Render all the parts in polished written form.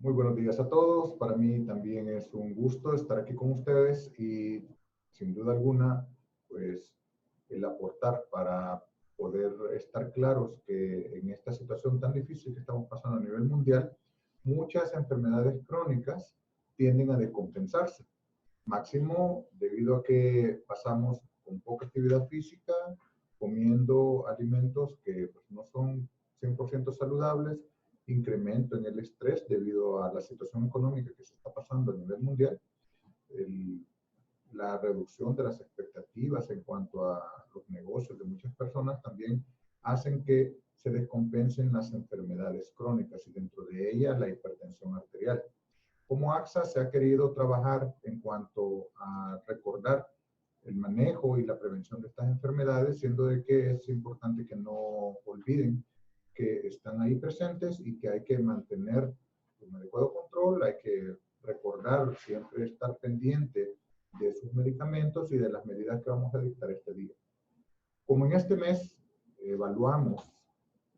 Muy buenos días a todos. Para mí también es un gusto estar aquí con ustedes y sin duda alguna, pues el aportar para poder estar claros que en esta situación tan difícil que estamos pasando a nivel mundial, muchas enfermedades crónicas tienden a descompensarse. Máximo debido a que pasamos con poca actividad física, comiendo alimentos que pues, no son 100% saludables, incremento en el estrés debido a la situación económica que se está pasando a nivel mundial, la reducción de las expectativas en cuanto a los negocios de muchas personas también hacen que se descompensen las enfermedades crónicas y dentro de ellas la hipertensión arterial. Como AXA se ha querido trabajar en cuanto a recordar el manejo y la prevención de estas enfermedades, siendo de que es importante que no olviden que están ahí presentes y que hay que mantener un adecuado control, hay que recordar siempre estar pendiente de sus medicamentos y de las medidas que vamos a dictar este día. Como en este mes evaluamos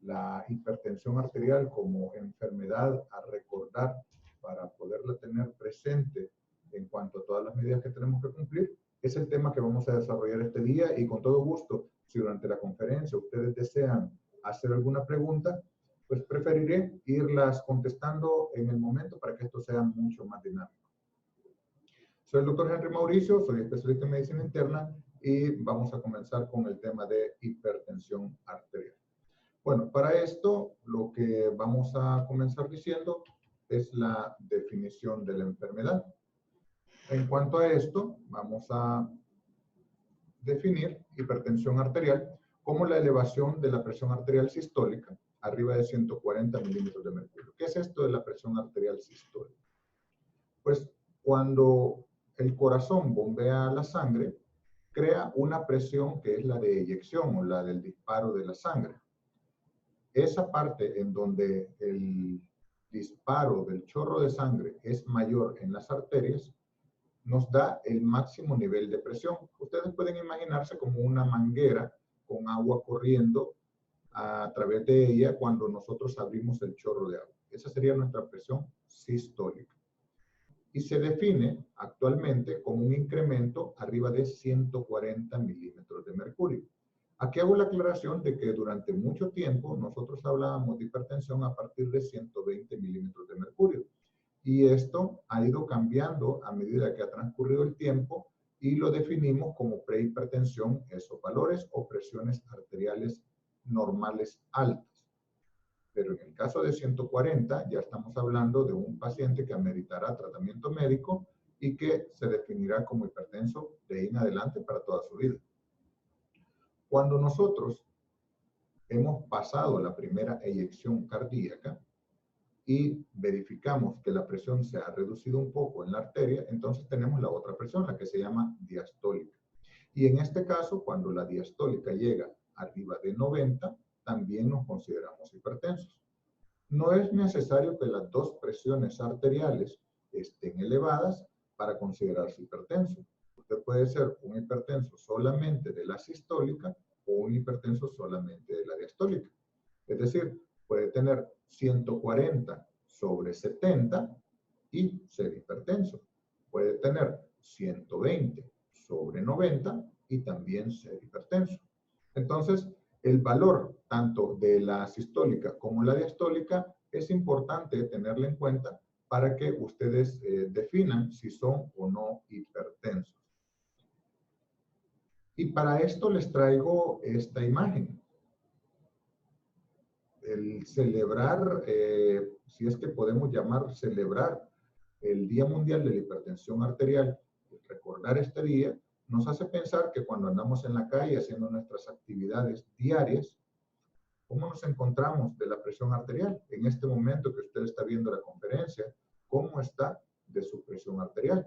la hipertensión arterial como enfermedad a recordar para poderla tener presente en cuanto a todas las medidas que tenemos que cumplir, es el tema que vamos a desarrollar este día y con todo gusto, si durante la conferencia ustedes desean hacer alguna pregunta, pues preferiré irlas contestando en el momento para que esto sea mucho más dinámico. Soy el doctor Henry Mauricio, soy especialista en medicina interna y vamos a comenzar con el tema de hipertensión arterial. Bueno, para esto lo que vamos a comenzar diciendo es la definición de la enfermedad. En cuanto a esto, vamos a definir hipertensión arterial como la elevación de la presión arterial sistólica arriba de 140 milímetros de mercurio. ¿Qué es esto de la presión arterial sistólica? Pues cuando el corazón bombea la sangre, crea una presión que es la de eyección o la del disparo de la sangre. Esa parte en donde el disparo del chorro de sangre es mayor en las arterias, nos da el máximo nivel de presión. Ustedes pueden imaginarse como una manguera con agua corriendo a través de ella cuando nosotros abrimos el chorro de agua. Esa sería nuestra presión sistólica. Y se define actualmente como un incremento arriba de 140 milímetros de mercurio. Aquí hago la aclaración de que durante mucho tiempo nosotros hablábamos de hipertensión a partir de 120 milímetros de mercurio. Y esto ha ido cambiando a medida que ha transcurrido el tiempo y lo definimos como prehipertensión, esos valores o presiones arteriales normales altas. Pero en el caso de 140 ya estamos hablando de un paciente que ameritará tratamiento médico y que se definirá como hipertenso de ahí en adelante para toda su vida. Cuando nosotros hemos pasado la primera eyección cardíaca y verificamos que la presión se ha reducido un poco en la arteria, entonces tenemos la otra presión, la que se llama diastólica. Y en este caso, cuando la diastólica llega arriba de 90, también nos consideramos hipertensos. No es necesario que las dos presiones arteriales estén elevadas para considerarse hipertenso. Usted puede ser un hipertenso solamente de la sistólica o un hipertenso solamente de la diastólica. Es decir, puede tener 140 sobre 70 y ser hipertenso. Puede tener 120 sobre 90 y también ser hipertenso. Entonces, el valor tanto de la sistólica como la diastólica es importante tenerlo en cuenta para que ustedes definan si son o no hipertensos. Y para esto les traigo esta imagen. El celebrar, si es que podemos llamar celebrar el Día Mundial de la Hipertensión Arterial, recordar este día, nos hace pensar que cuando andamos en la calle haciendo nuestras actividades diarias, ¿cómo nos encontramos de la presión arterial? En este momento que usted está viendo la conferencia, ¿cómo está de su presión arterial?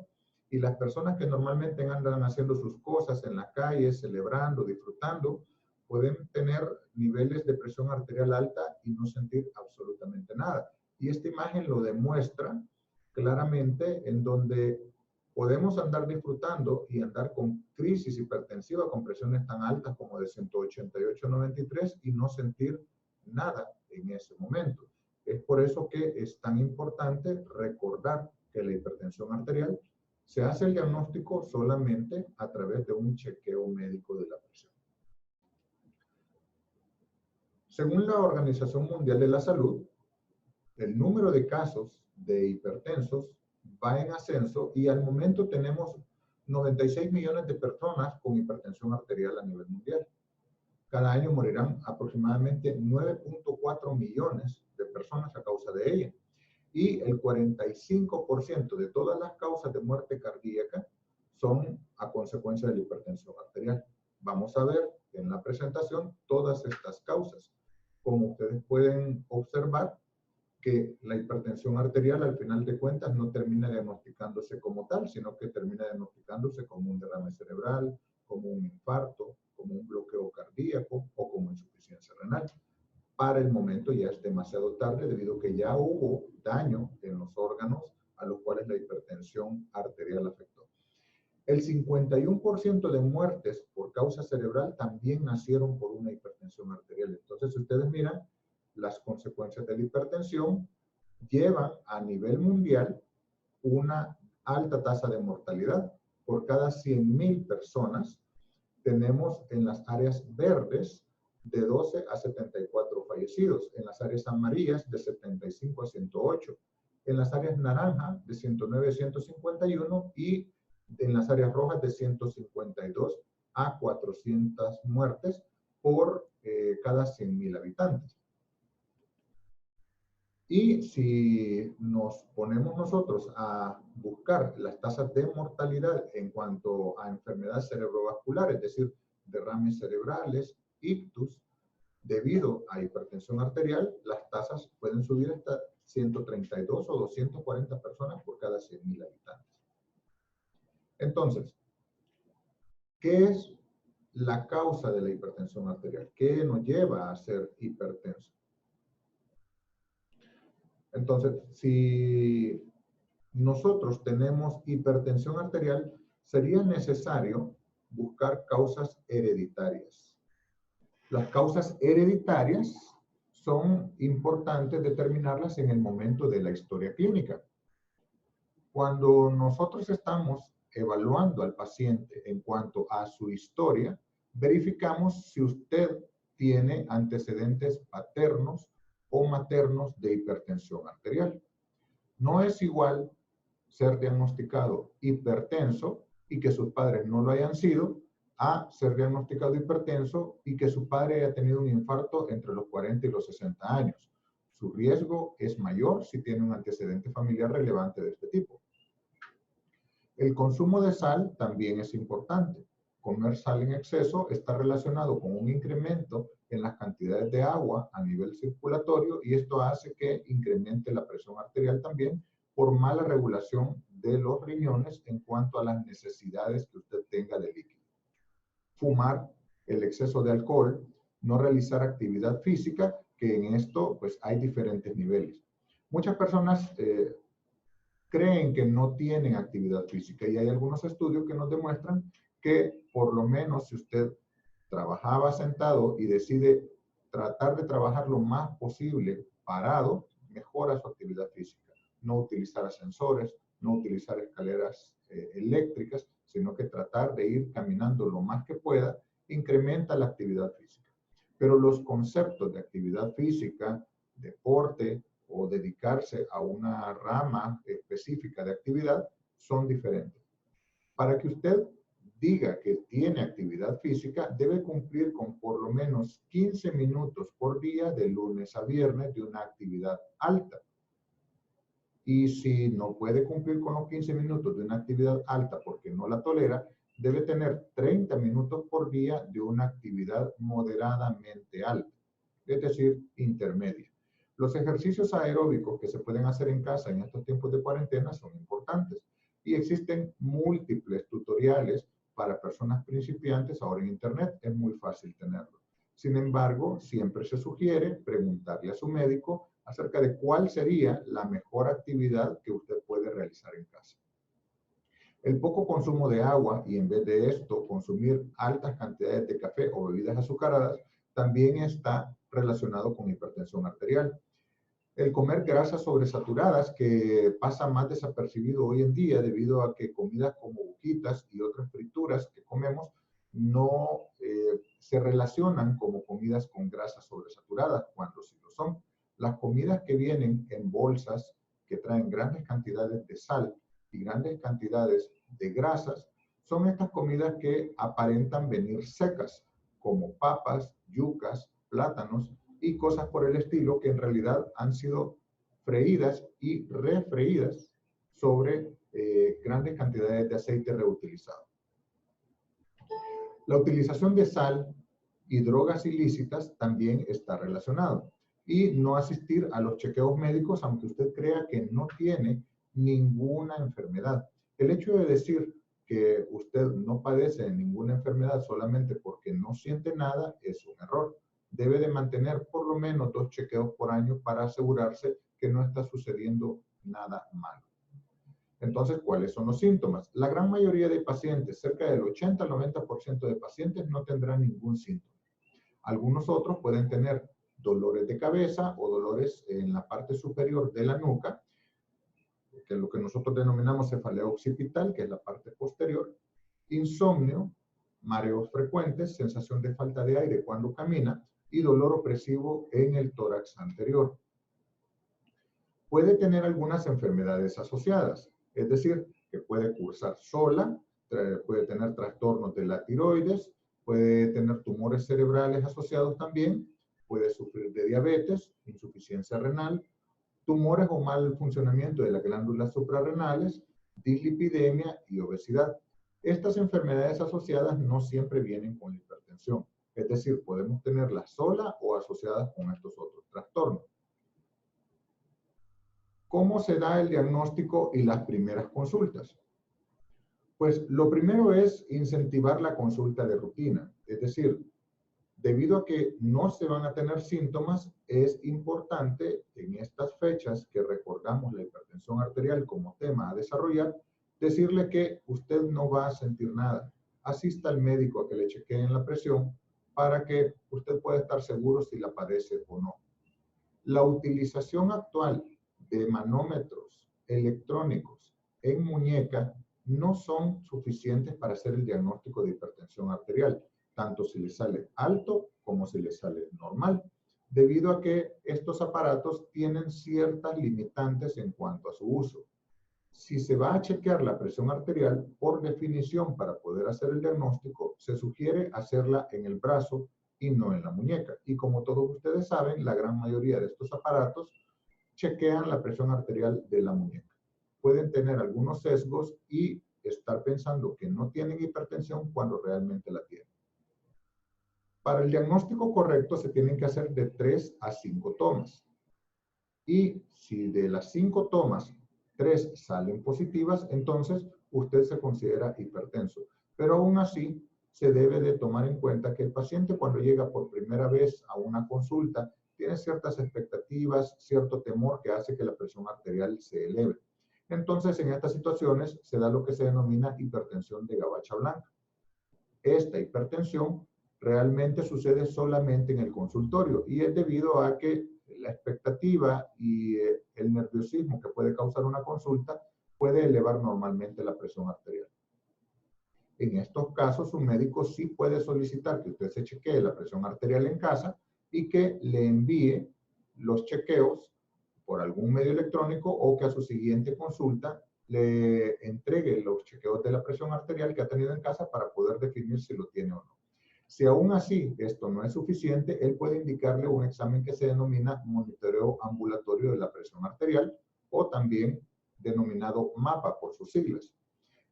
Y las personas que normalmente andan haciendo sus cosas en la calle, celebrando, disfrutando, pueden tener niveles de presión arterial alta y no sentir absolutamente nada. Y esta imagen lo demuestra claramente en donde podemos andar disfrutando y andar con crisis hipertensiva con presiones tan altas como de 188-93 y no sentir nada en ese momento. Es por eso que es tan importante recordar que la hipertensión arterial se hace el diagnóstico solamente a través de un chequeo médico de la presión. Según la Organización Mundial de la Salud, el número de casos de hipertensos va en ascenso y al momento tenemos 96 millones de personas con hipertensión arterial a nivel mundial. Cada año morirán aproximadamente 9.4 millones de personas a causa de ella. Y el 45% de todas las causas de muerte cardíaca son a consecuencia de la hipertensión arterial. Vamos a ver en la presentación todas estas causas. Como ustedes pueden observar, que la hipertensión arterial al final de cuentas no termina diagnosticándose como tal, sino que termina diagnosticándose como un derrame cerebral, como un infarto, como un bloqueo cardíaco o como insuficiencia renal. Para el momento ya es demasiado tarde debido a que ya hubo daño en los órganos a los cuales la hipertensión arterial afectó. El 51% de muertes por causa cerebral también nacieron por una hipertensión arterial. Entonces, si ustedes miran, las consecuencias de la hipertensión llevan a nivel mundial una alta tasa de mortalidad. Por cada 100,000 personas tenemos en las áreas verdes de 12 a 74 fallecidos, en las áreas amarillas de 75 a 108, en las áreas naranja de 109 a 151 y en las áreas rojas de 152 a 400 muertes por cada 100,000 habitantes. Y si nos ponemos nosotros a buscar las tasas de mortalidad en cuanto a enfermedades cerebrovasculares, es decir, derrames cerebrales, ictus, debido a hipertensión arterial, las tasas pueden subir hasta 132 o 240 personas por cada 100,000 habitantes. Entonces, ¿qué es la causa de la hipertensión arterial? ¿Qué nos lleva a ser hipertensos? Entonces, si nosotros tenemos hipertensión arterial, sería necesario buscar causas hereditarias. Las causas hereditarias son importantes determinarlas en el momento de la historia clínica. Cuando nosotros estamos evaluando al paciente en cuanto a su historia, verificamos si usted tiene antecedentes paternos o maternos de hipertensión arterial. No es igual ser diagnosticado hipertenso y que sus padres no lo hayan sido, a ser diagnosticado hipertenso y que su padre haya tenido un infarto entre los 40 y los 60 años. Su riesgo es mayor si tiene un antecedente familiar relevante de este tipo. El consumo de sal también es importante. Comer sal en exceso está relacionado con un incremento en las cantidades de agua a nivel circulatorio y esto hace que incremente la presión arterial también por mala regulación de los riñones en cuanto a las necesidades que usted tenga de líquido. Fumar, el exceso de alcohol, no realizar actividad física, que en esto pues hay diferentes niveles. Muchas personas creen que no tienen actividad física y hay algunos estudios que nos demuestran que por lo menos si usted trabajaba sentado y decide tratar de trabajar lo más posible parado, mejora su actividad física. No utilizar ascensores, no utilizar escaleras eléctricas, sino que tratar de ir caminando lo más que pueda, incrementa la actividad física. Pero los conceptos de actividad física, deporte o dedicarse a una rama específica de actividad son diferentes. Para que usted diga que tiene actividad física, debe cumplir con por lo menos 15 minutos por día de lunes a viernes de una actividad alta. Y si no puede cumplir con los 15 minutos de una actividad alta porque no la tolera, debe tener 30 minutos por día de una actividad moderadamente alta, es decir, intermedia. Los ejercicios aeróbicos que se pueden hacer en casa en estos tiempos de cuarentena son importantes y existen múltiples tutoriales para personas principiantes ahora en Internet. Es muy fácil tenerlo. Sin embargo, siempre se sugiere preguntarle a su médico acerca de cuál sería la mejor actividad que usted puede realizar en casa. El poco consumo de agua y en vez de esto consumir altas cantidades de café o bebidas azucaradas también está relacionado con hipertensión arterial. El comer grasas sobresaturadas, que pasa más desapercibido hoy en día debido a que comidas como boquitas y otras frituras que comemos no se relacionan como comidas con grasas sobresaturadas, cuando sí lo son. Las comidas que vienen en bolsas, que traen grandes cantidades de sal y grandes cantidades de grasas, son estas comidas que aparentan venir secas, como papas, yucas, plátanos y cosas por el estilo, que en realidad han sido freídas y refreídas sobre grandes cantidades de aceite reutilizado. La utilización de sal y drogas ilícitas también está relacionado. Y no asistir a los chequeos médicos, aunque usted crea que no tiene ninguna enfermedad. El hecho de decir que usted no padece ninguna enfermedad solamente porque no siente nada es un error. Debe de mantener por lo menos 2 chequeos por año para asegurarse que no está sucediendo nada malo. Entonces, ¿cuáles son los síntomas? La gran mayoría de pacientes, cerca del 80 al 90% de pacientes, no tendrán ningún síntoma. Algunos otros pueden tener dolores de cabeza o dolores en la parte superior de la nuca, que es lo que nosotros denominamos cefalea occipital, que es la parte posterior, insomnio, mareos frecuentes, sensación de falta de aire cuando camina y dolor opresivo en el tórax anterior. Puede tener algunas enfermedades asociadas, es decir, que puede cursar sola, puede tener trastornos de la tiroides, puede tener tumores cerebrales asociados también, puede sufrir de diabetes, insuficiencia renal, tumores o mal funcionamiento de las glándulas suprarrenales, dislipidemia y obesidad. Estas enfermedades asociadas no siempre vienen con la hipertensión, es decir, podemos tenerlas sola o asociadas con estos otros trastornos. ¿Cómo se da el diagnóstico y las primeras consultas? Pues lo primero es incentivar la consulta de rutina, es decir, debido a que no se van a tener síntomas, es importante en estas fechas que recordamos la hipertensión arterial como tema a desarrollar, decirle que usted no va a sentir nada. Asista al médico a que le chequeen la presión para que usted pueda estar seguro si la padece o no. La utilización actual de manómetros electrónicos en muñeca no son suficientes para hacer el diagnóstico de hipertensión arterial, tanto si le sale alto como si le sale normal, debido a que estos aparatos tienen ciertas limitantes en cuanto a su uso. Si se va a chequear la presión arterial, por definición, para poder hacer el diagnóstico, se sugiere hacerla en el brazo y no en la muñeca. Y como todos ustedes saben, la gran mayoría de estos aparatos chequean la presión arterial de la muñeca. Pueden tener algunos sesgos y estar pensando que no tienen hipertensión cuando realmente la tienen. Para el diagnóstico correcto se tienen que hacer de 3 a 5 tomas. Y si de las 5 tomas, 3 salen positivas, entonces usted se considera hipertenso. Pero aún así, se debe de tomar en cuenta que el paciente cuando llega por primera vez a una consulta tiene ciertas expectativas, cierto temor que hace que la presión arterial se eleve. Entonces, en estas situaciones se da lo que se denomina hipertensión de gabacha blanca. Esta hipertensión realmente sucede solamente en el consultorio y es debido a que la expectativa y el nerviosismo que puede causar una consulta puede elevar normalmente la presión arterial. En estos casos, un médico sí puede solicitar que usted se chequee la presión arterial en casa y que le envíe los chequeos por algún medio electrónico o que a su siguiente consulta le entregue los chequeos de la presión arterial que ha tenido en casa para poder definir si lo tiene o no. Si aún así esto no es suficiente, él puede indicarle un examen que se denomina monitoreo ambulatorio de la presión arterial o también denominado MAPA por sus siglas,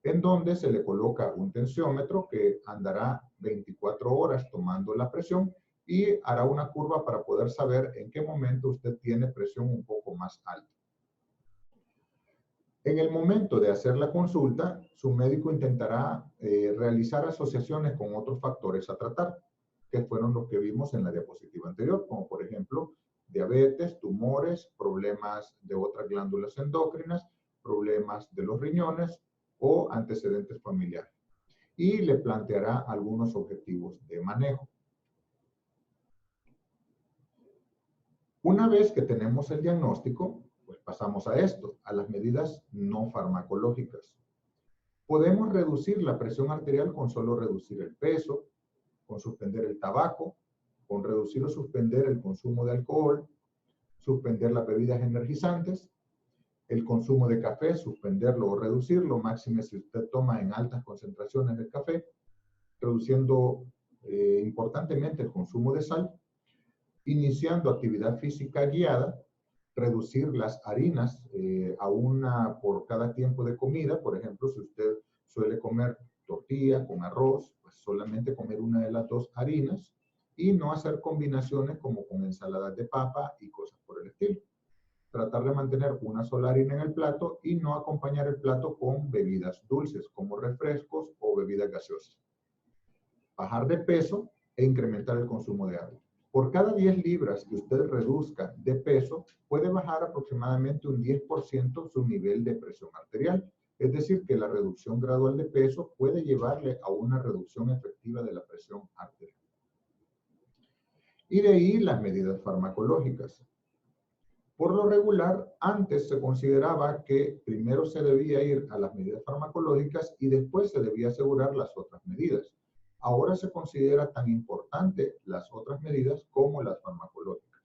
en donde se le coloca un tensiómetro que andará 24 horas tomando la presión y hará una curva para poder saber en qué momento usted tiene presión un poco más alta. En el momento de hacer la consulta, su médico intentará realizar asociaciones con otros factores a tratar, que fueron los que vimos en la diapositiva anterior, como por ejemplo diabetes, tumores, problemas de otras glándulas endócrinas, problemas de los riñones o antecedentes familiares. Y le planteará algunos objetivos de manejo. Una vez que tenemos el diagnóstico, pues pasamos a esto, a las medidas no farmacológicas. Podemos reducir la presión arterial con solo reducir el peso, con suspender el tabaco, con reducir o suspender el consumo de alcohol, suspender las bebidas energizantes, el consumo de café, suspenderlo o reducirlo, máxime si usted toma en altas concentraciones de café, reduciendo importantemente el consumo de sal, iniciando actividad física guiada, reducir las harinas a una por cada tiempo de comida. Por ejemplo, si usted suele comer tortilla con arroz, pues solamente comer una de las dos harinas y no hacer combinaciones como con ensaladas de papa y cosas por el estilo. Tratar de mantener una sola harina en el plato y no acompañar el plato con bebidas dulces como refrescos o bebidas gaseosas. Bajar de peso e incrementar el consumo de agua. Por cada 10 libras que usted reduzca de peso, puede bajar aproximadamente un 10% su nivel de presión arterial. Es decir, que la reducción gradual de peso puede llevarle a una reducción efectiva de la presión arterial. Y de ahí las medidas farmacológicas. Por lo regular, antes se consideraba que primero se debía ir a las medidas farmacológicas y después se debía asegurar las otras medidas. Ahora se considera tan importante las otras medidas como las farmacológicas.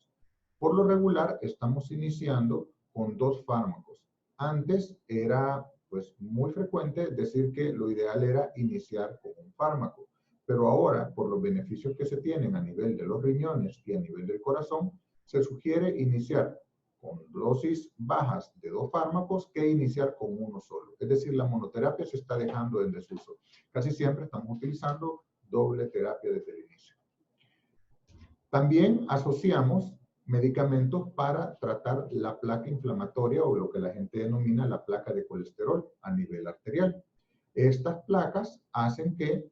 Por lo regular, estamos iniciando con 2 fármacos. Antes era pues muy frecuente decir que lo ideal era iniciar con un fármaco, pero ahora, por los beneficios que se tienen a nivel de los riñones y a nivel del corazón, se sugiere iniciar con dosis bajas de 2 fármacos que iniciar con uno solo. Es decir, la monoterapia se está dejando en desuso. Casi siempre estamos utilizando doble terapia desde el inicio. También asociamos medicamentos para tratar la placa inflamatoria o lo que la gente denomina la placa de colesterol a nivel arterial. Estas placas hacen que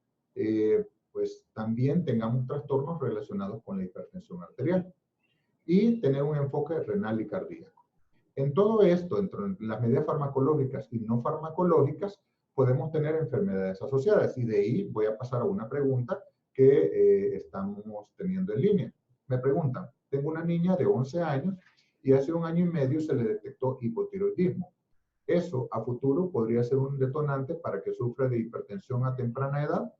pues también tengamos trastornos relacionados con la hipertensión arterial y tener un enfoque renal y cardíaco. En todo esto, entre las medidas farmacológicas y no farmacológicas, podemos tener enfermedades asociadas. Y de ahí voy a pasar a una pregunta que estamos teniendo en línea. Me preguntan, tengo una niña de 11 años y hace 1 año y medio se le detectó hipotiroidismo. Eso a futuro podría ser un detonante para que sufra de hipertensión a temprana edad.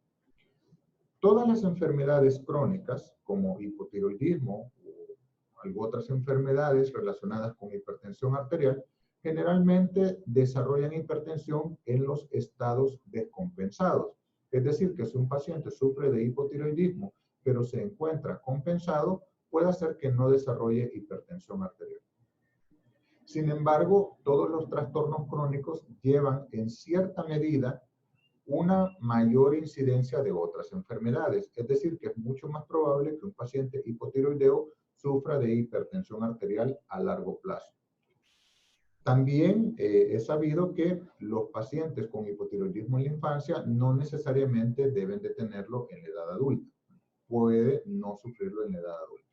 Todas las enfermedades crónicas, como hipotiroidismo o otras enfermedades relacionadas con hipertensión arterial, generalmente desarrollan hipertensión en los estados descompensados. Es decir, que si un paciente sufre de hipotiroidismo, pero se encuentra compensado, puede hacer que no desarrolle hipertensión arterial. Sin embargo, todos los trastornos crónicos llevan en cierta medida una mayor incidencia de otras enfermedades. Es decir, que es mucho más probable que un paciente hipotiroideo sufra de hipertensión arterial a largo plazo. También es sabido que los pacientes con hipotiroidismo en la infancia no necesariamente deben de tenerlo en la edad adulta. Puede no sufrirlo en la edad adulta.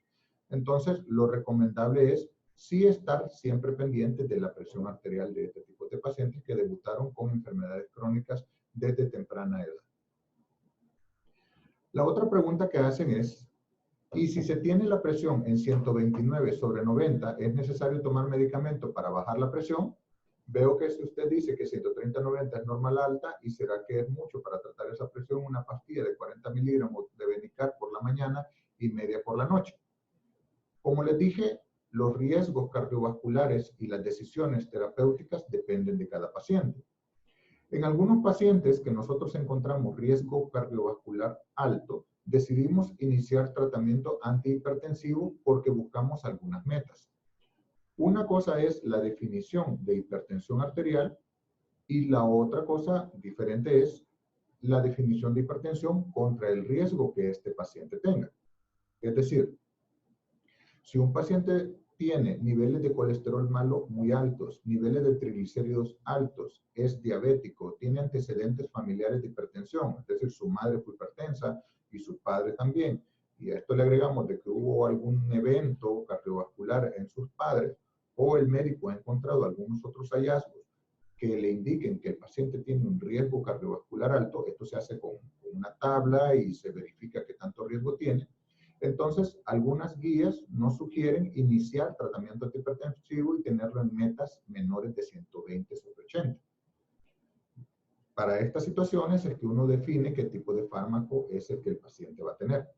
Entonces, lo recomendable es sí estar siempre pendiente de la presión arterial de este tipo de pacientes que debutaron con enfermedades crónicas desde temprana edad. La otra pregunta que hacen es, ¿y si se tiene la presión en 129/90, es necesario tomar medicamento para bajar la presión? Veo que si usted dice que 130/90 es normal alta, ¿y será que es mucho para tratar esa presión una pastilla de 40 miligramos de Benicar por la mañana y media por la noche? Como les dije, los riesgos cardiovasculares y las decisiones terapéuticas dependen de cada paciente. En algunos pacientes que nosotros encontramos riesgo cardiovascular alto, decidimos iniciar tratamiento antihipertensivo porque buscamos algunas metas. Una cosa es la definición de hipertensión arterial y la otra cosa diferente es la definición de hipertensión contra el riesgo que este paciente tenga. Es decir, si un paciente tiene niveles de colesterol malo muy altos, niveles de triglicéridos altos, es diabético, tiene antecedentes familiares de hipertensión, es decir, su madre fue hipertensa y su padre también, y a esto le agregamos de que hubo algún evento cardiovascular en sus padres, o el médico ha encontrado algunos otros hallazgos que le indiquen que el paciente tiene un riesgo cardiovascular alto, esto se hace con una tabla y se verifica qué tanto riesgo tiene. Entonces, algunas guías nos sugieren iniciar tratamiento antihipertensivo y tenerlo en metas menores de 120 sobre 80. Para estas situaciones es que uno define qué tipo de fármaco es el que el paciente va a tener.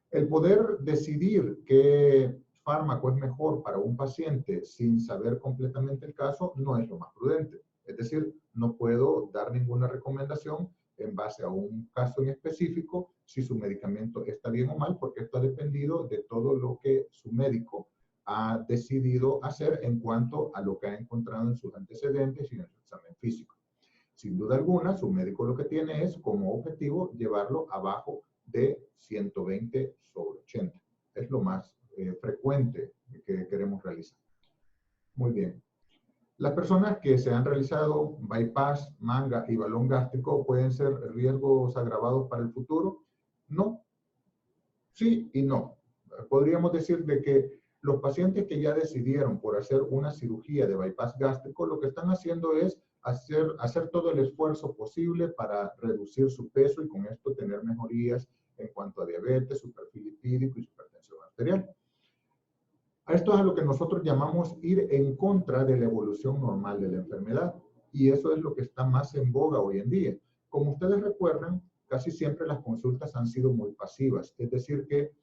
El poder decidir qué fármaco es mejor para un paciente sin saber completamente el caso no es lo más prudente. Es decir, no puedo dar ninguna recomendación en base a un caso en específico si su medicamento está bien o mal, porque esto ha dependido de todo lo que su médico ha decidido hacer en cuanto a lo que ha encontrado en sus antecedentes y en su examen físico. Sin duda alguna, su médico lo que tiene es como objetivo llevarlo abajo de 120 sobre 80. Es lo más frecuente que queremos realizar. Muy bien. Las personas que se han realizado bypass, manga y balón gástrico pueden ser riesgos agravados para el futuro. No. Sí y no. Podríamos decir de que los pacientes que ya decidieron por hacer una cirugía de bypass gástrico, lo que están haciendo es hacer todo el esfuerzo posible para reducir su peso y con esto tener mejorías en cuanto a diabetes, su perfil lipídico y su hipertensión arterial. A esto es a lo que nosotros llamamos ir en contra de la evolución normal de la enfermedad. Y eso es lo que está más en boga hoy en día. Como ustedes recuerdan, casi siempre las consultas han sido muy pasivas. Es decir, que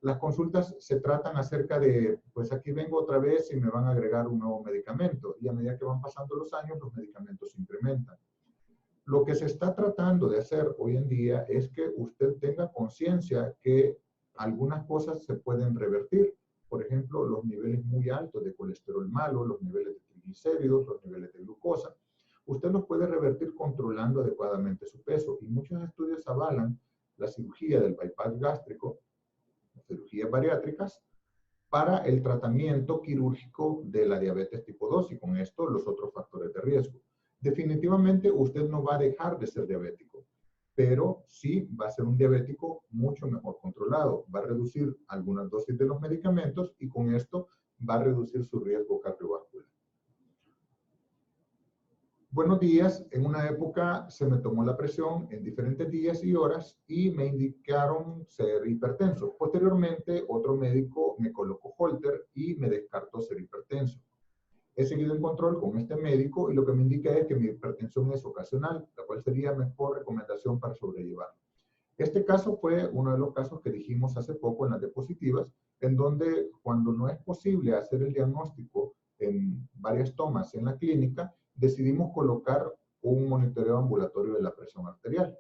las consultas se tratan acerca de, pues aquí vengo otra vez y me van a agregar un nuevo medicamento. Y a medida que van pasando los años, los medicamentos se incrementan. Lo que se está tratando de hacer hoy en día es que usted tenga conciencia que algunas cosas se pueden revertir. Por ejemplo, los niveles muy altos de colesterol malo, los niveles de triglicéridos, los niveles de glucosa. Usted los puede revertir controlando adecuadamente su peso. Y muchos estudios avalan la cirugía del bypass gástrico, cirugías bariátricas, para el tratamiento quirúrgico de la diabetes tipo 2 y con esto los otros factores de riesgo. Definitivamente usted no va a dejar de ser diabético, pero sí va a ser un diabético mucho mejor controlado. Va a reducir algunas dosis de los medicamentos y con esto va a reducir su riesgo cardiovascular. Buenos días, en una época se me tomó la presión en diferentes días y horas y me indicaron ser hipertenso. Posteriormente, otro médico me colocó Holter y me descartó ser hipertenso. He seguido en control con este médico y lo que me indica es que mi hipertensión es ocasional, la cual sería mejor recomendación para sobrellevar. Este caso fue uno de los casos que dijimos hace poco en las diapositivas, en donde cuando no es posible hacer el diagnóstico en varias tomas en la clínica, decidimos colocar un monitoreo ambulatorio de la presión arterial.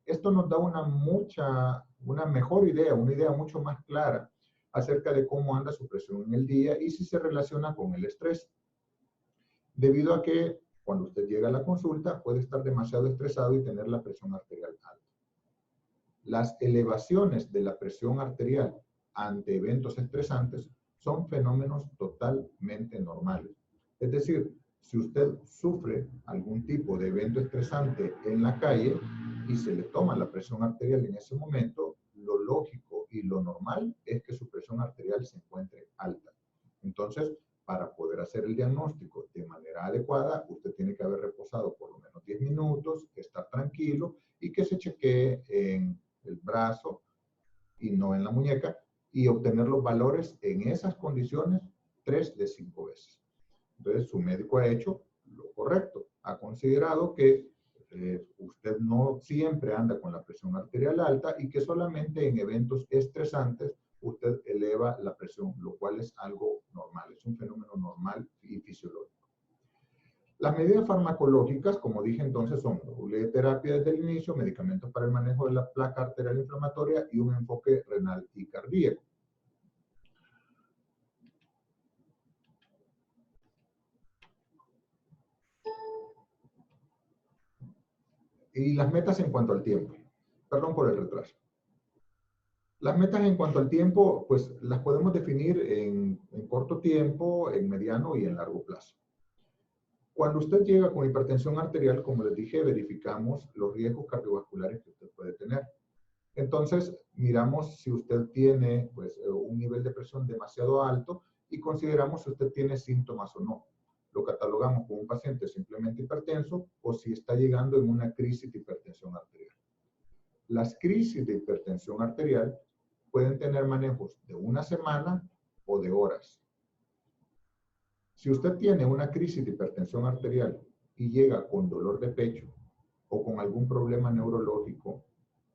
Esto nos da una mejor idea, una idea mucho más clara acerca de cómo anda su presión en el día y si se relaciona con el estrés. Debido a que cuando usted llega a la consulta puede estar demasiado estresado y tener la presión arterial alta. Las elevaciones de la presión arterial ante eventos estresantes son fenómenos totalmente normales. Es decir, si usted sufre algún tipo de evento estresante en la calle y se le toma la presión arterial en ese momento, lo lógico y lo normal es que su presión arterial se encuentre alta. Entonces, para poder hacer el diagnóstico de manera adecuada, usted tiene que haber reposado por lo menos 10 minutos, estar tranquilo y que se chequee en el brazo y no en la muñeca y obtener los valores en esas condiciones 3 de 5 veces. Entonces, su médico ha hecho lo correcto. Ha considerado que usted no siempre anda con la presión arterial alta y que solamente en eventos estresantes usted eleva la presión, lo cual es algo normal, es un fenómeno normal y fisiológico. Las medidas farmacológicas, como dije entonces, son doble terapia desde el inicio, medicamentos para el manejo de la placa arterial inflamatoria y un enfoque renal y cardíaco. Y las metas en cuanto al tiempo. Perdón por el retraso. Las metas en cuanto al tiempo, pues las podemos definir en corto tiempo, en mediano y en largo plazo. Cuando usted llega con hipertensión arterial, como les dije, verificamos los riesgos cardiovasculares que usted puede tener. Entonces, miramos si usted tiene pues, un nivel de presión demasiado alto y consideramos si usted tiene síntomas o no. Lo catalogamos como un paciente simplemente hipertenso o si está llegando en una crisis de hipertensión arterial. Las crisis de hipertensión arterial pueden tener manejos de una semana o de horas. Si usted tiene una crisis de hipertensión arterial y llega con dolor de pecho o con algún problema neurológico,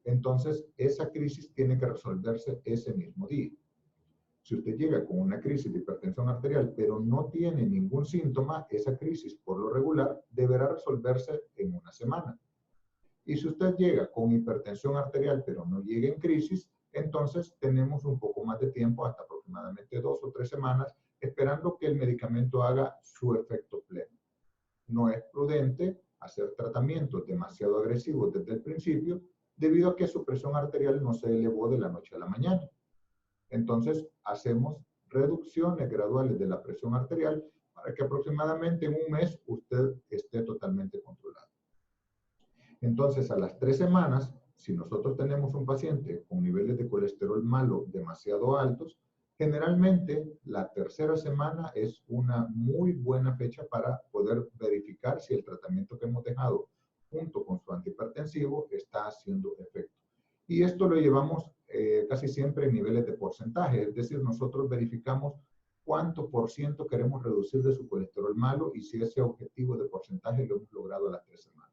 entonces esa crisis tiene que resolverse ese mismo día. Si usted llega con una crisis de hipertensión arterial pero no tiene ningún síntoma, esa crisis por lo regular deberá resolverse en una semana. Y si usted llega con hipertensión arterial pero no llega en crisis, entonces tenemos un poco más de tiempo, hasta aproximadamente 2 o 3 semanas, esperando que el medicamento haga su efecto pleno. No es prudente hacer tratamientos demasiado agresivos desde el principio, debido a que su presión arterial no se elevó de la noche a la mañana. Entonces, hacemos reducciones graduales de la presión arterial para que aproximadamente en un mes usted esté totalmente controlado. Entonces, a las 3 semanas, si nosotros tenemos un paciente con niveles de colesterol malo demasiado altos, generalmente la tercera semana es una muy buena fecha para poder verificar si el tratamiento que hemos dejado junto con su antihipertensivo está haciendo efecto. Y esto lo llevamos casi siempre en niveles de porcentaje, es decir, nosotros verificamos cuánto por ciento queremos reducir de su colesterol malo y si ese objetivo de porcentaje lo hemos logrado a las 3 semanas.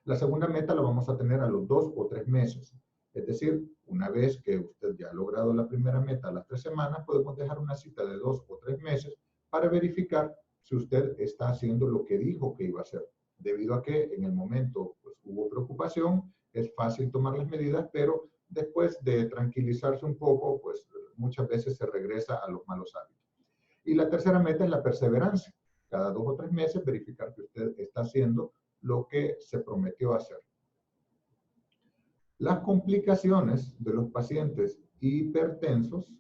La segunda meta la vamos a tener a los 2 o 3 meses. Es decir, una vez que usted ya ha logrado la primera meta a las 3 semanas, podemos dejar una cita de 2 o 3 meses para verificar si usted está haciendo lo que dijo que iba a hacer. Debido a que en el momento pues, hubo preocupación, es fácil tomar las medidas, pero después de tranquilizarse un poco, pues muchas veces se regresa a los malos hábitos. Y la tercera meta es la perseverancia. Cada 2 o 3 meses verificar que usted está haciendo lo que se prometió hacer. Las complicaciones de los pacientes hipertensos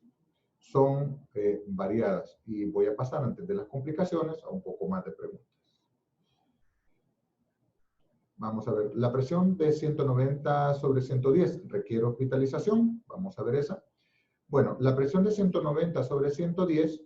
son variadas y voy a pasar antes de las complicaciones a un poco más de preguntas. Vamos a ver, la presión de 190/110 requiere hospitalización. Vamos a ver esa. Bueno, la presión de 190/110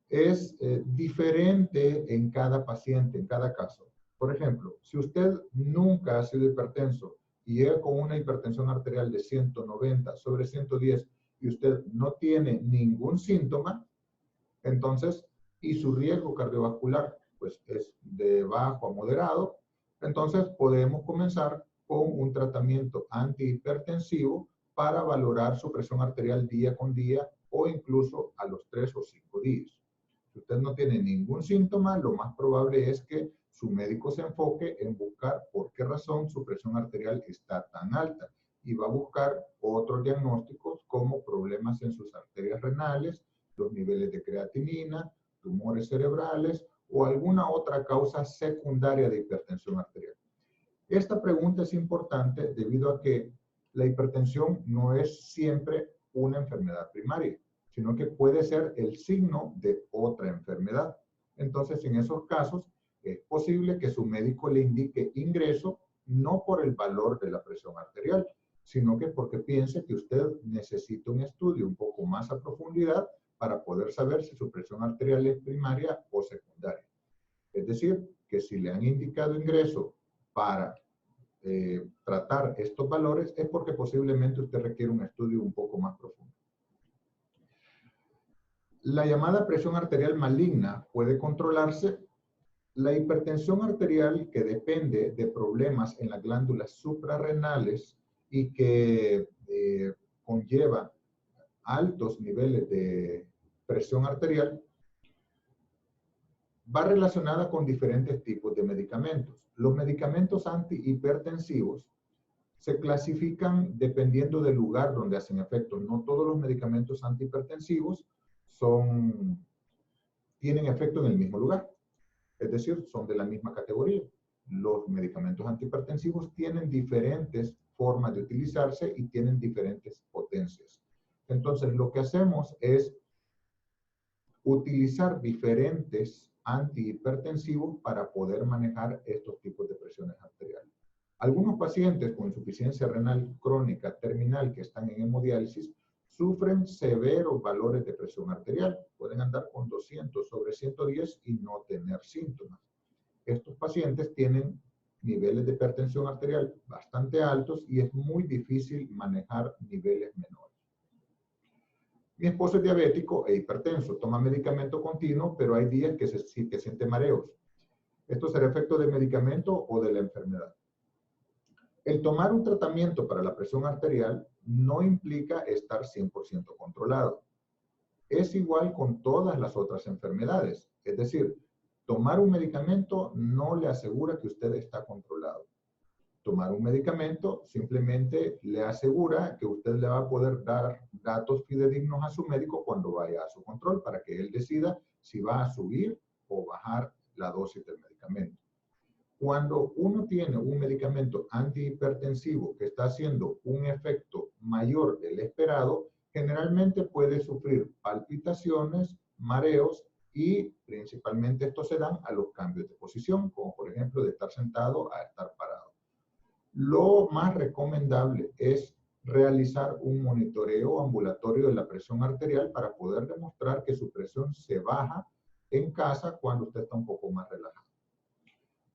es diferente en cada paciente, en cada caso. Por ejemplo, si usted nunca ha sido hipertenso y llega con una hipertensión arterial de 190/110 y usted no tiene ningún síntoma, entonces, y su riesgo cardiovascular pues es de bajo a moderado, entonces podemos comenzar con un tratamiento antihipertensivo para valorar su presión arterial día con día o incluso a los 3 o 5 días. Si usted no tiene ningún síntoma, lo más probable es que su médico se enfoque en buscar por qué razón su presión arterial está tan alta y va a buscar otros diagnósticos como problemas en sus arterias renales, los niveles de creatinina, tumores cerebrales o alguna otra causa secundaria de hipertensión arterial. Esta pregunta es importante debido a que la hipertensión no es siempre una enfermedad primaria, sino que puede ser el signo de otra enfermedad. Entonces, en esos casos, es posible que su médico le indique ingreso no por el valor de la presión arterial, sino que porque piense que usted necesita un estudio un poco más a profundidad para poder saber si su presión arterial es primaria o secundaria. Es decir, que si le han indicado ingreso para tratar estos valores es porque posiblemente usted requiere un estudio un poco más profundo. La llamada presión arterial maligna puede controlarse. La hipertensión arterial que depende de problemas en las glándulas suprarrenales y que conlleva altos niveles de presión arterial va relacionada con diferentes tipos de medicamentos. Los medicamentos antihipertensivos se clasifican dependiendo del lugar donde hacen efecto. No todos los medicamentos antihipertensivos tienen efecto en el mismo lugar. Es decir, son de la misma categoría. Los medicamentos antihipertensivos tienen diferentes formas de utilizarse y tienen diferentes potencias. Entonces, lo que hacemos es utilizar diferentes antihipertensivos para poder manejar estos tipos de presiones arteriales. Algunos pacientes con insuficiencia renal crónica terminal que están en hemodiálisis sufren severos valores de presión arterial. Pueden andar con 200/110 y no tener síntomas. Estos pacientes tienen niveles de hipertensión arterial bastante altos y es muy difícil manejar niveles menores. Mi esposo es diabético e hipertenso, toma medicamento continuo, pero hay días que siente mareos. ¿Esto será efecto del medicamento o de la enfermedad? El tomar un tratamiento para la presión arterial no implica estar 100% controlado. Es igual con todas las otras enfermedades. Es decir, tomar un medicamento no le asegura que usted está controlado. Tomar un medicamento simplemente le asegura que usted le va a poder dar datos fidedignos a su médico cuando vaya a su control para que él decida si va a subir o bajar la dosis del medicamento. Cuando uno tiene un medicamento antihipertensivo que está haciendo un efecto mayor del esperado, generalmente puede sufrir palpitaciones, mareos y principalmente estos se dan a los cambios de posición, como por ejemplo de estar sentado a estar parado. Lo más recomendable es realizar un monitoreo ambulatorio de la presión arterial para poder demostrar que su presión se baja en casa cuando usted está un poco más relajado.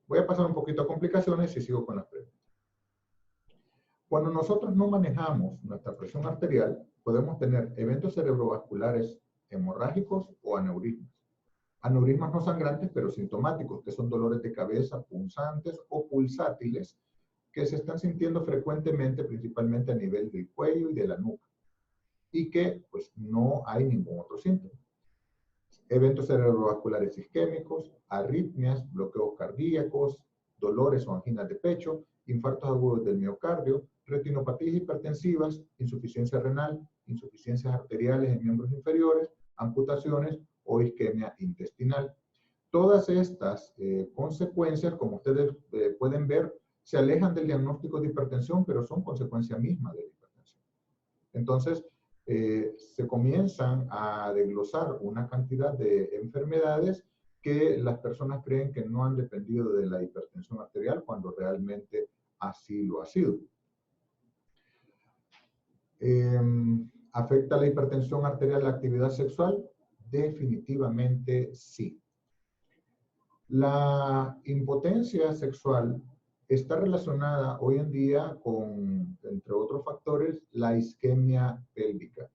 Voy a pasar un poquito a complicaciones y sigo con las preguntas. Cuando nosotros no manejamos nuestra presión arterial, podemos tener eventos cerebrovasculares hemorrágicos o aneurismas. Aneurismas no sangrantes, pero sintomáticos, que son dolores de cabeza punzantes o pulsátiles, que se están sintiendo frecuentemente, principalmente a nivel del cuello y de la nuca, y que pues no hay ningún otro síntoma. Eventos cerebrovasculares isquémicos, arritmias, bloqueos cardíacos, dolores o anginas de pecho, infartos agudos del miocardio, retinopatías hipertensivas, insuficiencia renal, insuficiencias arteriales en miembros inferiores, amputaciones o isquemia intestinal. Todas estas consecuencias, como ustedes pueden ver, se alejan del diagnóstico de hipertensión, pero son consecuencia misma de la hipertensión. Entonces, se comienzan a desglosar una cantidad de enfermedades que las personas creen que no han dependido de la hipertensión arterial cuando realmente así lo ha sido. ¿Afecta la hipertensión arterial la actividad sexual? Definitivamente sí. La impotencia sexual está relacionada hoy en día con, entre otros factores, la isquemia pélvica.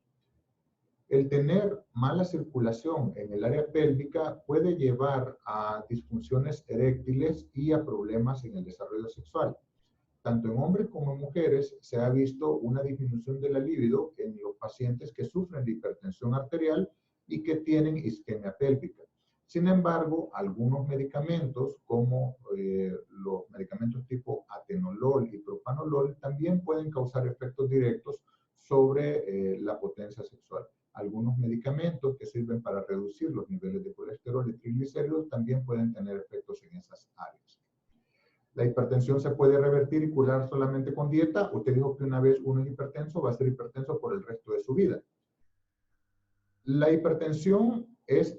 El tener mala circulación en el área pélvica puede llevar a disfunciones eréctiles y a problemas en el desarrollo sexual. Tanto en hombres como en mujeres se ha visto una disminución de la libido en los pacientes que sufren de hipertensión arterial y que tienen isquemia pélvica. Sin embargo, algunos medicamentos, como los medicamentos tipo atenolol y propanolol, también pueden causar efectos directos sobre la potencia sexual. Algunos medicamentos que sirven para reducir los niveles de colesterol y triglicéridos también pueden tener efectos en esas áreas. La hipertensión se puede revertir y curar solamente con dieta. Usted dijo que una vez uno es hipertenso, va a ser hipertenso por el resto de su vida. La hipertensión es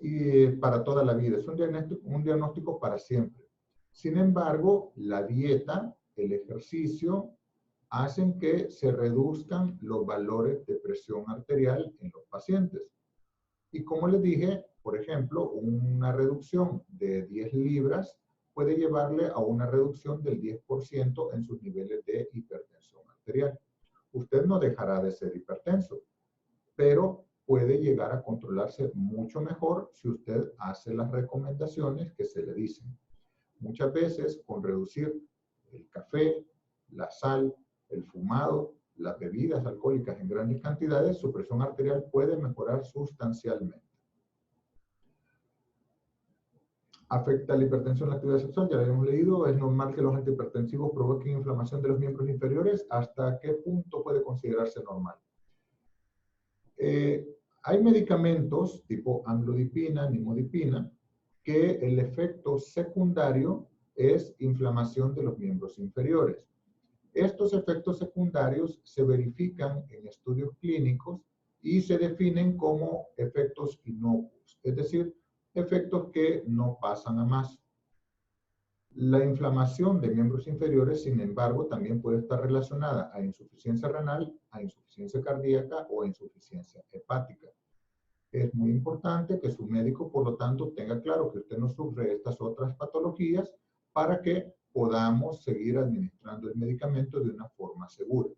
para toda la vida, es un diagnóstico para siempre. Sin embargo, la dieta, el ejercicio, hacen que se reduzcan los valores de presión arterial en los pacientes. Y como les dije, por ejemplo, una reducción de 10 libras puede llevarle a una reducción del 10% en sus niveles de hipertensión arterial. Usted no dejará de ser hipertenso, pero puede llegar a controlarse mucho mejor si usted hace las recomendaciones que se le dicen. Muchas veces, con reducir el café, la sal, el fumado, las bebidas alcohólicas en grandes cantidades, su presión arterial puede mejorar sustancialmente. ¿Afecta la hipertensión la actividad sexual? Ya lo habíamos leído. ¿Es normal que los antihipertensivos provoquen inflamación de los miembros inferiores? ¿Hasta qué punto puede considerarse normal? Hay medicamentos tipo amlodipina, nimodipina, que el efecto secundario es inflamación de los miembros inferiores. Estos efectos secundarios se verifican en estudios clínicos y se definen como efectos inocuos, es decir, efectos que no pasan a más. La inflamación de miembros inferiores, sin embargo, también puede estar relacionada a insuficiencia renal, a insuficiencia cardíaca o a insuficiencia hepática. Es muy importante que su médico, por lo tanto, tenga claro que usted no sufre estas otras patologías para que podamos seguir administrando el medicamento de una forma segura.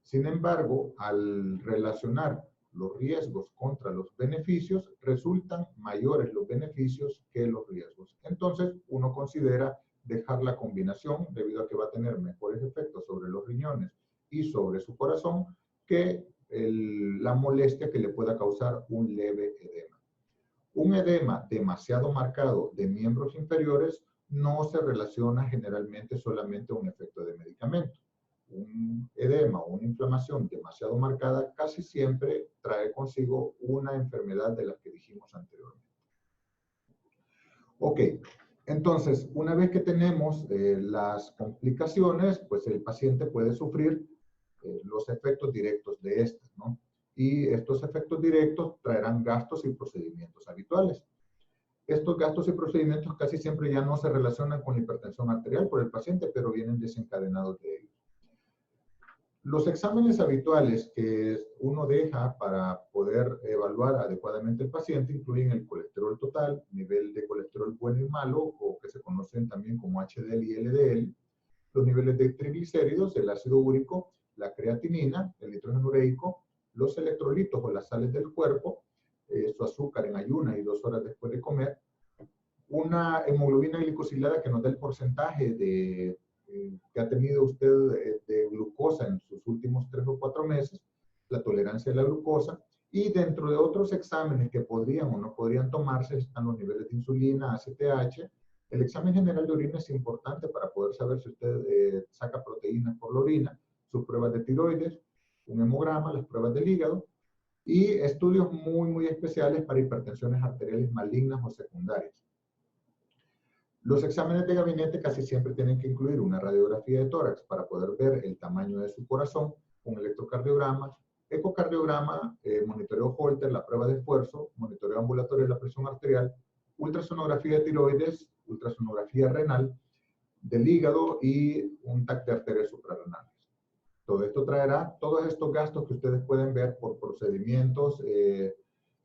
Sin embargo, al relacionar los riesgos contra los beneficios, resultan mayores los beneficios que los riesgos. Entonces, uno considera dejar la combinación debido a que va a tener mejores efectos sobre los riñones y sobre su corazón que la molestia que le pueda causar un leve edema. Un edema demasiado marcado de miembros inferiores no se relaciona generalmente solamente a un efecto de medicamento. Un edema o una inflamación demasiado marcada casi siempre trae consigo una enfermedad de las que dijimos anteriormente. Ok, entonces, una vez que tenemos las complicaciones, pues el paciente puede sufrir los efectos directos de estas, ¿no? Y estos efectos directos traerán gastos y procedimientos habituales. Estos gastos y procedimientos casi siempre ya no se relacionan con la hipertensión arterial por el paciente, pero vienen desencadenados de ello. Los exámenes habituales que uno deja para poder evaluar adecuadamente el paciente incluyen el colesterol total, nivel de colesterol bueno y malo, o que se conocen también como HDL y LDL, los niveles de triglicéridos, el ácido úrico, la creatinina, el nitrógeno ureico, los electrolitos o las sales del cuerpo, su azúcar en ayunas y 2 horas después de comer, una hemoglobina glicosilada que nos da el porcentaje que ha tenido usted de glucosa en sus últimos 3 o 4 meses, la tolerancia a la glucosa, y dentro de otros exámenes que podrían o no podrían tomarse están los niveles de insulina, ACTH. El examen general de orina es importante para poder saber si usted saca proteínas por la orina, sus pruebas de tiroides, un hemograma, las pruebas del hígado, y estudios muy especiales para hipertensiones arteriales malignas o secundarias. Los exámenes de gabinete casi siempre tienen que incluir una radiografía de tórax para poder ver el tamaño de su corazón, un electrocardiograma, ecocardiograma, monitoreo Holter, la prueba de esfuerzo, monitoreo ambulatorio de la presión arterial, ultrasonografía de tiroides, ultrasonografía renal, del hígado y un TAC de arterias suprarrenales. Todo esto traerá todos estos gastos que ustedes pueden ver por procedimientos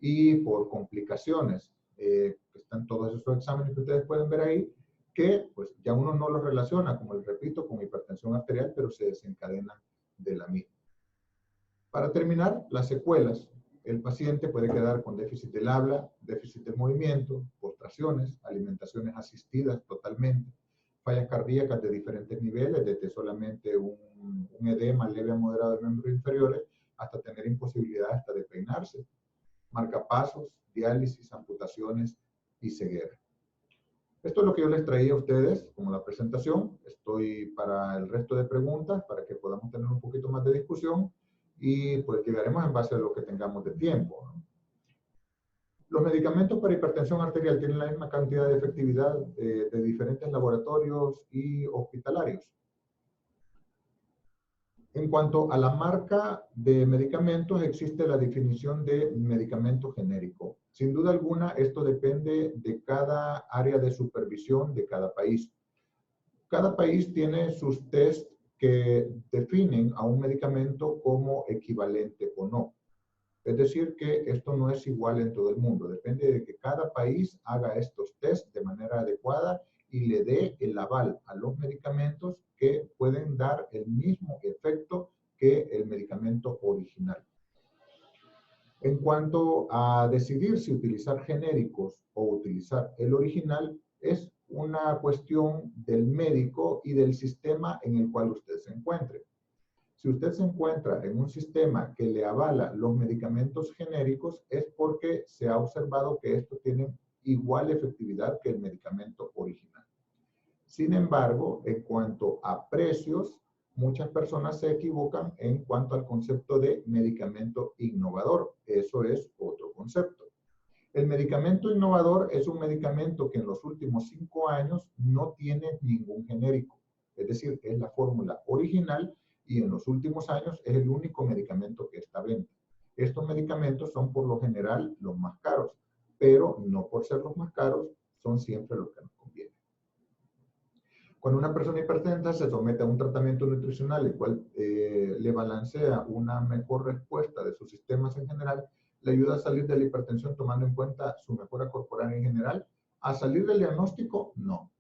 y por complicaciones. Están todos esos exámenes que ustedes pueden ver ahí, que pues ya uno no los relaciona, como les repito, con hipertensión arterial, pero se desencadenan de la misma. Para terminar, las secuelas. El paciente puede quedar con déficit del habla, déficit del movimiento, postraciones, alimentaciones asistidas totalmente, fallas cardíacas de diferentes niveles, desde solamente un edema leve a moderado de miembros inferiores, hasta tener imposibilidad hasta de peinarse, marcapasos, diálisis, amputaciones y ceguera. Esto es lo que yo les traía a ustedes como la presentación. Estoy para el resto de preguntas, para que podamos tener un poquito más de discusión y pues llegaremos en base a lo que tengamos de tiempo, ¿no? Los medicamentos para hipertensión arterial tienen la misma cantidad de efectividad de diferentes laboratorios y hospitalarios. En cuanto a la marca de medicamentos, existe la definición de medicamento genérico. Sin duda alguna, esto depende de cada área de supervisión de cada país. Cada país tiene sus test que definen a un medicamento como equivalente o no. Es decir, que esto no es igual en todo el mundo. Depende de que cada país haga estos test de manera adecuada y le dé el aval a los medicamentos que pueden dar el mismo efecto que el medicamento original. En cuanto a decidir si utilizar genéricos o utilizar el original, es una cuestión del médico y del sistema en el cual usted se encuentre. Si usted se encuentra en un sistema que le avala los medicamentos genéricos, es porque se ha observado que estos tienen igual efectividad que el medicamento original. Sin embargo, en cuanto a precios, muchas personas se equivocan en cuanto al concepto de medicamento innovador. Eso es otro concepto. El medicamento innovador es un medicamento que en los últimos 5 años no tiene ningún genérico. Es decir, es la fórmula original y en los últimos años es el único medicamento que está a venta. Estos medicamentos son por lo general los más caros, pero no por ser los más caros, son siempre los que nos conviene. Cuando una persona hipertensa se somete a un tratamiento nutricional el cual le balancea una mejor respuesta de sus sistemas en general, le ayuda a salir de la hipertensión tomando en cuenta su mejora corporal en general. ¿A salir del diagnóstico? No.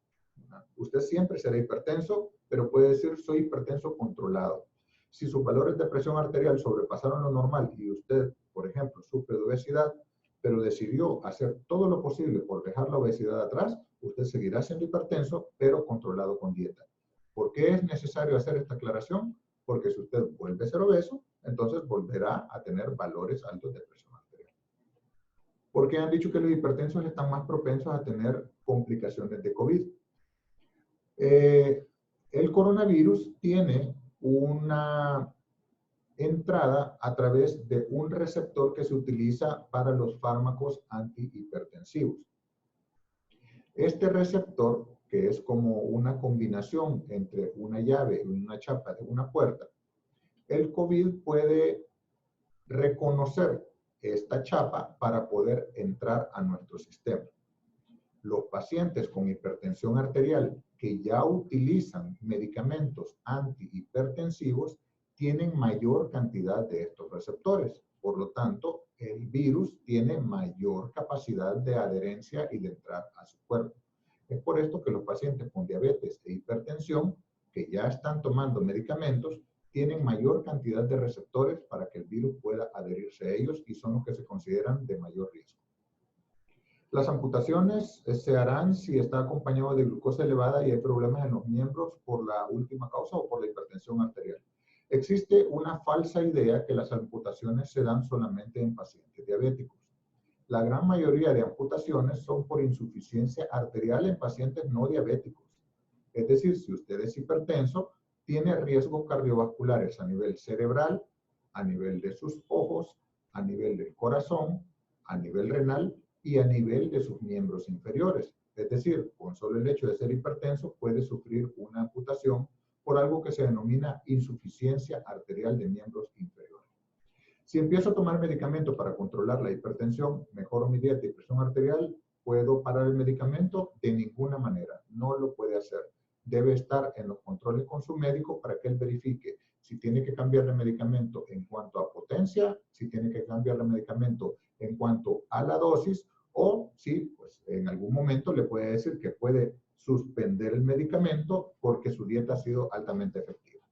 Usted siempre será hipertenso, pero puede decir soy hipertenso controlado. Si sus valores de presión arterial sobrepasaron lo normal y usted por ejemplo, sufre de obesidad, pero decidió hacer todo lo posible por dejar la obesidad atrás, usted seguirá siendo hipertenso, pero controlado con dieta. ¿Por qué es necesario hacer esta aclaración? Porque si usted vuelve a ser obeso, entonces volverá a tener valores altos de presión arterial. ¿Por qué han dicho que los hipertensos están más propensos a tener complicaciones de COVID? El coronavirus tiene una entrada a través de un receptor que se utiliza para los fármacos antihipertensivos. Este receptor, que es como una combinación entre una llave y una chapa de una puerta, el COVID puede reconocer esta chapa para poder entrar a nuestro sistema. Los pacientes con hipertensión arterial que ya utilizan medicamentos antihipertensivos tienen mayor cantidad de estos receptores. Por lo tanto, el virus tiene mayor capacidad de adherencia y de entrar a su cuerpo. Es por esto que los pacientes con diabetes e hipertensión que ya están tomando medicamentos tienen mayor cantidad de receptores para que el virus pueda adherirse a ellos y son los que se consideran de mayor riesgo. Las amputaciones se harán si está acompañado de glucosa elevada y hay problemas en los miembros por la última causa o por la hipertensión arterial. Existe una falsa idea que las amputaciones se dan solamente en pacientes diabéticos. La gran mayoría de amputaciones son por insuficiencia arterial en pacientes no diabéticos. Es decir, si usted es hipertenso, tiene riesgos cardiovasculares a nivel cerebral, a nivel de sus ojos, a nivel del corazón, a nivel renal y a nivel de sus miembros inferiores. Es decir, con solo el hecho de ser hipertenso puede sufrir una amputación por algo que se denomina insuficiencia arterial de miembros inferiores. Si empiezo a tomar medicamento para controlar la hipertensión, mejoro mi dieta y presión arterial, ¿puedo parar el medicamento? De ninguna manera, no lo puede hacer. Debe estar en los controles con su médico para que él verifique si tiene que cambiar el medicamento en cuanto a potencia, si tiene que cambiar el medicamento en cuanto a la dosis, o si pues, en algún momento le puede decir que puede suspender el medicamento porque su dieta ha sido altamente efectiva.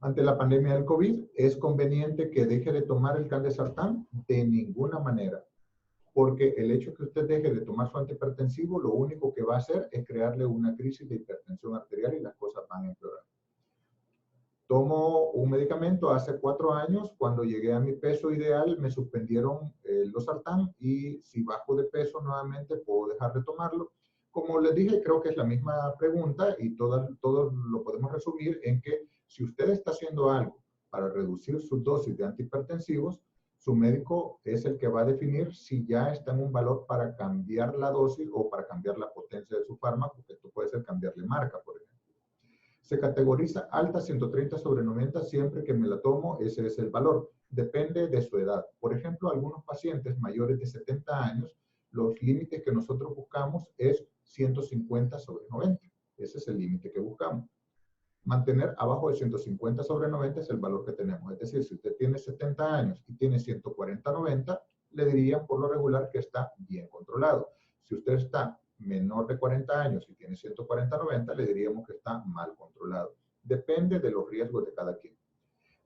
Ante la pandemia del COVID, ¿es conveniente que deje de tomar el candesartán? De ninguna manera, porque el hecho que usted deje de tomar su antihipertensivo, lo único que va a hacer es crearle una crisis de hipertensión arterial y las cosas van a empeorar. Tomo un medicamento hace 4 años, cuando llegué a mi peso ideal me suspendieron el losartán y si bajo de peso nuevamente puedo dejar de tomarlo. Como les dije, creo que es la misma pregunta y todos lo podemos resumir en que si usted está haciendo algo para reducir su dosis de antihipertensivos, su médico es el que va a definir si ya está en un valor para cambiar la dosis o para cambiar la potencia de su fármaco, que esto puede ser cambiarle marca, por ejemplo. Se categoriza alta 130/90 siempre que me la tomo, ese es el valor. Depende de su edad. Por ejemplo, algunos pacientes mayores de 70 años, los límites que nosotros buscamos es 150/90. Ese es el límite que buscamos. Mantener abajo de 150/90 es el valor que tenemos. Es decir, si usted tiene 70 años y tiene 140/90, le dirían por lo regular que está bien controlado. Si usted está menor de 40 años y tiene 140/90, le diríamos que está mal controlado. Depende de los riesgos de cada quien.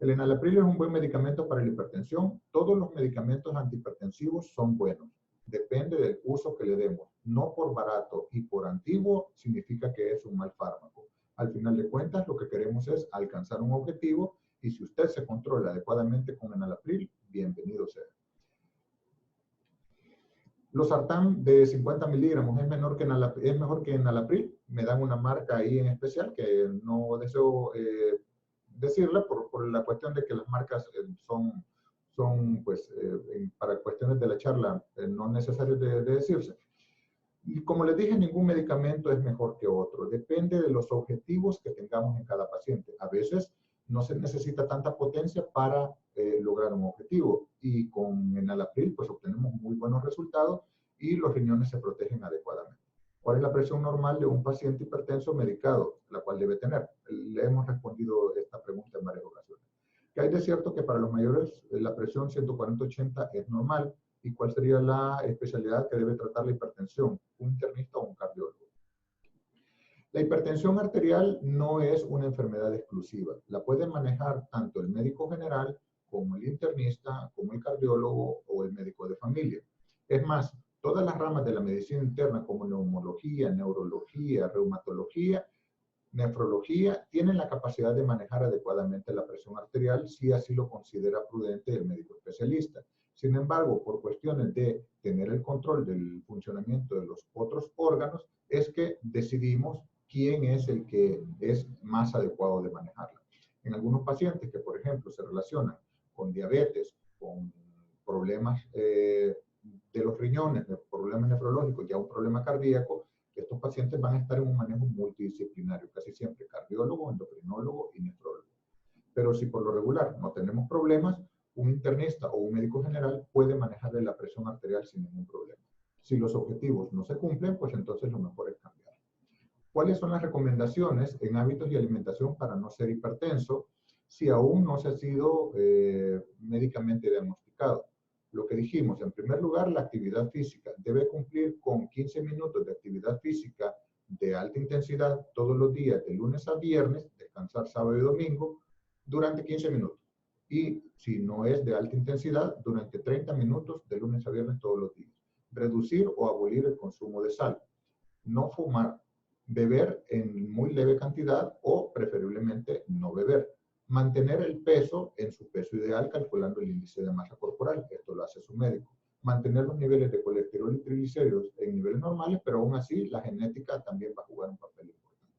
El enalapril es un buen medicamento para la hipertensión. Todos los medicamentos antihipertensivos son buenos. Depende del uso que le demos. No por barato y por antiguo significa que es un mal fármaco. Al final de cuentas, lo que queremos es alcanzar un objetivo y si usted se controla adecuadamente con enalapril, bienvenido sea. Losartán de 50 miligramos es mejor que enalapril. Me dan una marca ahí en especial que no deseo decirla por la cuestión de que las marcas son pues, para cuestiones de la charla no necesarias de decirse. Y como les dije, ningún medicamento es mejor que otro. Depende de los objetivos que tengamos en cada paciente. A veces no se necesita tanta potencia para lograr un objetivo. Y con enalapril pues obtenemos muy buenos resultados y los riñones se protegen adecuadamente. ¿Cuál es la presión normal de un paciente hipertenso medicado, la cual debe tener? Le hemos respondido esta pregunta en varias ocasiones. ¿Qué hay de cierto que para los mayores la presión 140/80 es normal? ¿Y cuál sería la especialidad que debe tratar la hipertensión? ¿Un internista o un cardiólogo? La hipertensión arterial no es una enfermedad exclusiva. La puede manejar tanto el médico general como el internista, como el cardiólogo o el médico de familia. Es más, todas las ramas de la medicina interna como neumología, neurología, reumatología, nefrología, tienen la capacidad de manejar adecuadamente la presión arterial si así lo considera prudente el médico especialista. Sin embargo, por cuestiones de tener el control del funcionamiento de los otros órganos, es que decidimos quién es el que es más adecuado de manejarla. En algunos pacientes que, por ejemplo, se relacionan con diabetes, con problemas de los riñones, de problemas nefrológicos, ya un problema cardíaco, estos pacientes van a estar en un manejo multidisciplinario, casi siempre cardiólogo, endocrinólogo y nefrólogo. Pero si por lo regular no tenemos problemas, un internista o un médico general puede manejarle la presión arterial sin ningún problema. Si los objetivos no se cumplen, pues entonces lo mejor es cambiar. ¿Cuáles son las recomendaciones en hábitos y alimentación para no ser hipertenso si aún no se ha sido médicamente diagnosticado? Lo que dijimos, en primer lugar, la actividad física. Debe cumplir con 15 minutos de actividad física de alta intensidad todos los días, de lunes a viernes, descansar sábado y domingo, durante 15 minutos. Y si no es de alta intensidad, durante 30 minutos de lunes a viernes todos los días. Reducir o abolir el consumo de sal. No fumar. Beber en muy leve cantidad o preferiblemente no beber. Mantener el peso en su peso ideal calculando el índice de masa corporal. Esto lo hace su médico. Mantener los niveles de colesterol y triglicéridos en niveles normales, pero aún así la genética también va a jugar un papel importante.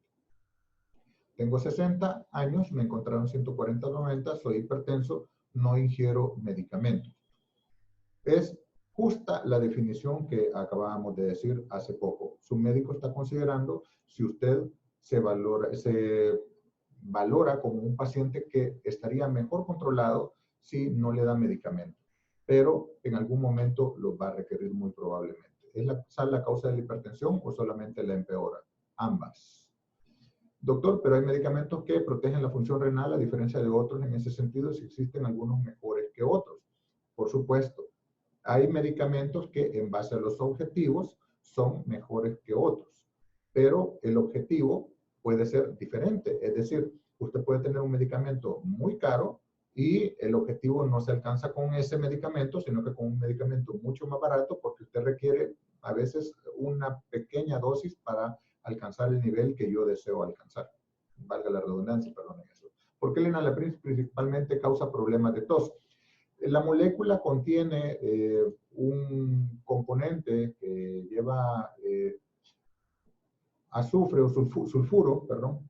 Tengo 60 años, me encontraron 140/90, soy hipertenso, no ingiero medicamentos. Es justa la definición que acabábamos de decir hace poco. Su médico está considerando si usted se valora como un paciente que estaría mejor controlado si no le da medicamento, pero en algún momento lo va a requerir muy probablemente. ¿Es la causa de la hipertensión o solamente la empeora? Ambas. Doctor, pero hay medicamentos que protegen la función renal a diferencia de otros en ese sentido, si existen algunos mejores que otros. Por supuesto, hay medicamentos que en base a los objetivos son mejores que otros, pero el objetivo puede ser diferente. Es decir, usted puede tener un medicamento muy caro y el objetivo no se alcanza con ese medicamento, sino que con un medicamento mucho más barato porque usted requiere a veces una pequeña dosis para alcanzar el nivel que yo deseo alcanzar. Valga la redundancia, perdonen eso. ¿Por qué el enalapril principalmente causa problemas de tos? La molécula contiene un componente que lleva azufre o sulfuro, perdón,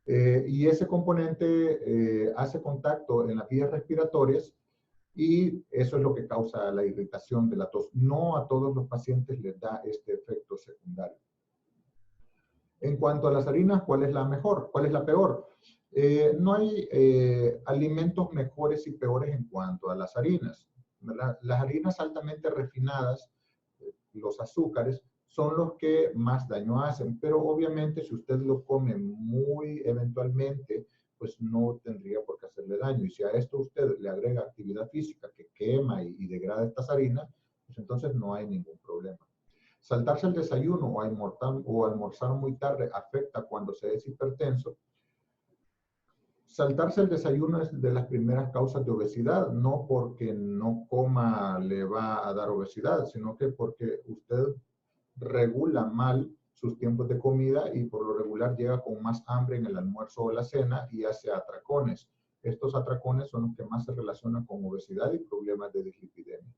y ese componente hace contacto en las vías respiratorias y eso es lo que causa la irritación de la tos. No a todos los pacientes les da este efecto secundario. En cuanto a las harinas, ¿cuál es la mejor? ¿Cuál es la peor? No hay alimentos mejores y peores en cuanto a las harinas, ¿verdad? Las harinas altamente refinadas, los azúcares, son los que más daño hacen, pero obviamente si usted lo come muy eventualmente, pues no tendría por qué hacerle daño. Y si a esto usted le agrega actividad física que quema y degrada estas harinas, pues entonces no hay ningún problema. Saltarse el desayuno o almorzar muy tarde afecta cuando se es hipertenso. Saltarse el desayuno es de las primeras causas de obesidad, no porque no coma le va a dar obesidad, sino que porque usted regula mal sus tiempos de comida y por lo regular llega con más hambre en el almuerzo o la cena y hace atracones. Estos atracones son los que más se relacionan con obesidad y problemas de dislipidemia.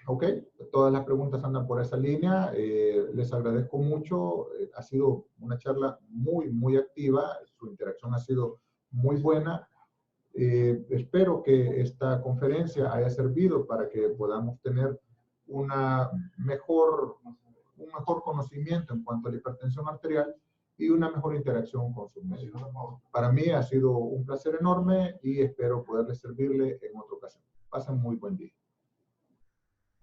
Ok, todas las preguntas andan por esa línea. Les agradezco mucho. Ha sido una charla muy activa. Su interacción ha sido muy buena. Espero que esta conferencia haya servido para que podamos tener un mejor conocimiento en cuanto a la hipertensión arterial y una mejor interacción con sus médicos. Para mí ha sido un placer enorme y espero poderle servirle en otra ocasión. Pasen muy buen día.